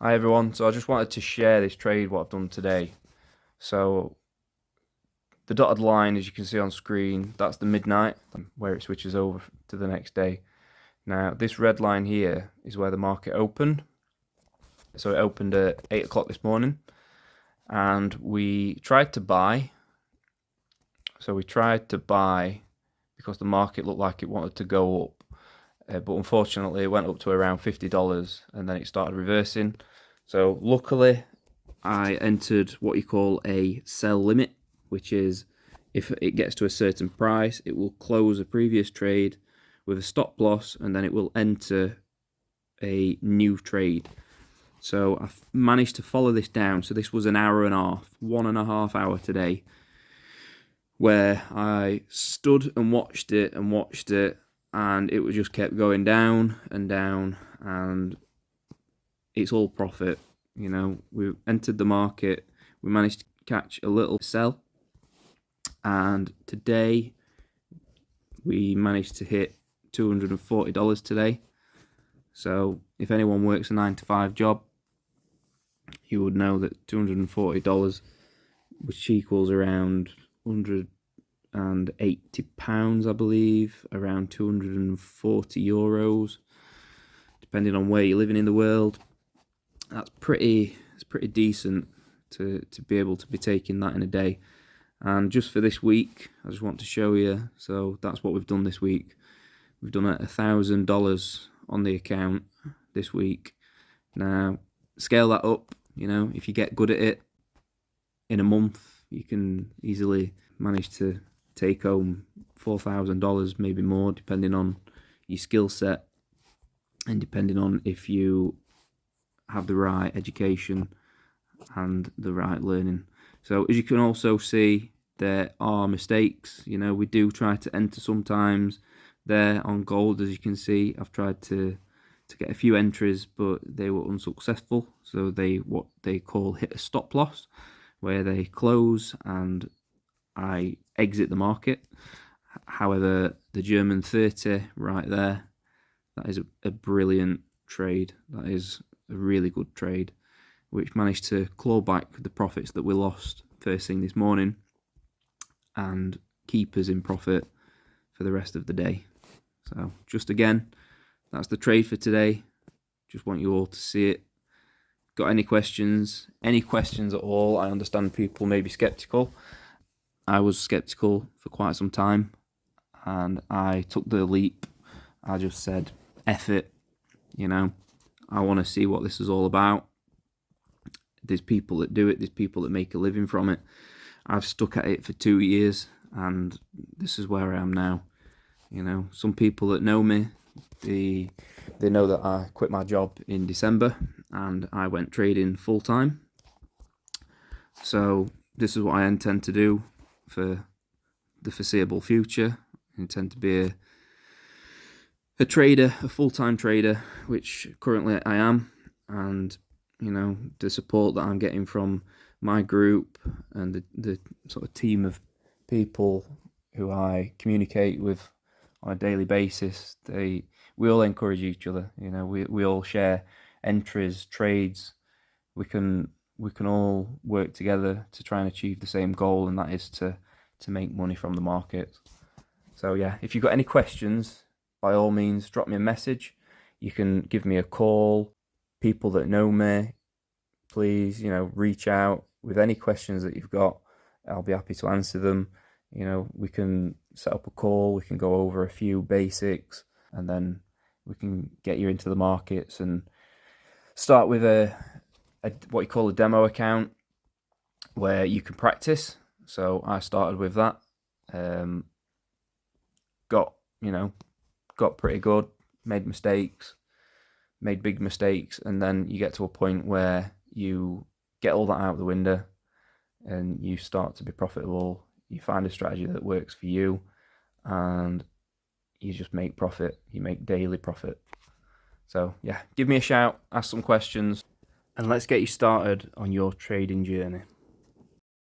Hi everyone, so I just wanted to share this trade, what I've done today. So the dotted line, as you can see on screen, that's the midnight, where it switches over to the next day. Now this red line here is where the market opened. So it opened at 8 o'clock this morning, and we tried to buy. So we tried to buy because the market looked like it wanted to go up. But unfortunately it went up to around $50 and then it started reversing. So luckily I entered what you call a sell limit, which is if it gets to a certain price, it will close a previous trade with a stop loss and then it will enter a new trade. So I've managed to follow this down. So this was an hour and a half, 1.5 hours today, where I stood and watched it, and it just kept going down and down, and it's all profit. You know, we entered the market, we managed to catch a little sell, and today we managed to hit $240 today. So if anyone works a 9-to-5 job, you would know that $240, which equals around £180, I believe, around €240, depending on where you're living in the world. It's pretty decent to be able to be taking that in a day. And just for this week, I just want to show you. So that's what we've done this week. We've done $1,000 on the account this week. Now, scale that up. You know, if you get good at it, in a month, you can easily manage to take home $4,000, maybe more, depending on your skill set and depending on if you have the right education and the right learning. So as you can also see, there are mistakes. You know, we do try to enter sometimes there on gold. As you can see, I've tried to get a few entries, but they were unsuccessful. So what they call hit a stop loss, where they close and I exit the market. However, the German 30 right there, that is a brilliant trade. That is a really good trade, which managed to claw back the profits that we lost first thing this morning and keep us in profit for the rest of the day. So just again, that's the trade for today. Just want you all to see it. Got any questions? Any questions at all? I understand people may be skeptical. I was skeptical for quite some time, and I took the leap. I just said, F it, you know, I want to see what this is all about. There's people that do it, there's people that make a living from it. I've stuck at it for 2 years, and this is where I am now. You know, some people that know me, they know that I quit my job in December and I went trading full time. So this is what I intend to do for the foreseeable future. I intend to be a trader, a full-time trader, which currently I am. And you know, the support that I'm getting from my group and the sort of team of people who I communicate with on a daily basis, we all encourage each other. You know, we all share entries, trades. We can all work together to try and achieve the same goal, and that is to make money from the market. So yeah, if you've got any questions, by all means, drop me a message. You can give me a call. People that know me, please, you know, reach out with any questions that you've got. I'll be happy to answer them. You know, we can set up a call, we can go over a few basics, and then we can get you into the markets and start with a what you call a demo account where you can practice. So I started with that. Got pretty good, made big mistakes, and then you get to a point where you get all that out the window and you start to be profitable. You find a strategy that works for you and you just make profit. You make daily profit. So yeah, give me a shout, ask some questions, and let's get you started on your trading journey.